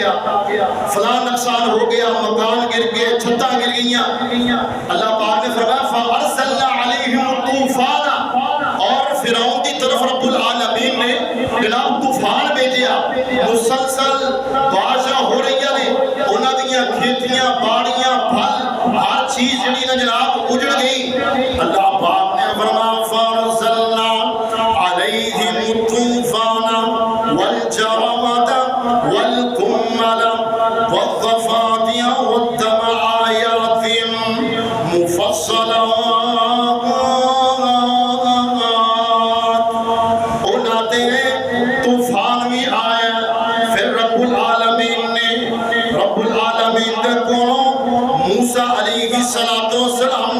گیا، فلاں نقصان ہو گیا، مکان گر گئے، چھتاں گر گئیاں۔ اللہ پاک نے فرمایا فَأَرْسَلْنَا عَلَيْهِمُ الطُّوفَانَ، اور فرعون کی طرف رب العالمین نے جناب طوفان بھیجیا، مسلسل بارشاں ہو رہی نے، انہاں دیاں کھیتیاں باڑیاں پھل ہر چیز جڑی نا جناب اجڑ گئی۔ اللہ پاک نے فرمایا فَأَرْسَلْنَا عَلَيْهِمُ الطُّوفَانَ وَالْجَرَادَ وَالْقُمَّلَ وَالضَّفَادِعَ وَالدَّمَ آيَاتٍ مُفَصَّلَاتٍ۔ انہاں دے طوفان بھی آیا، پھر رب العالمین نے دے کولوں موسیٰ علیہ السلام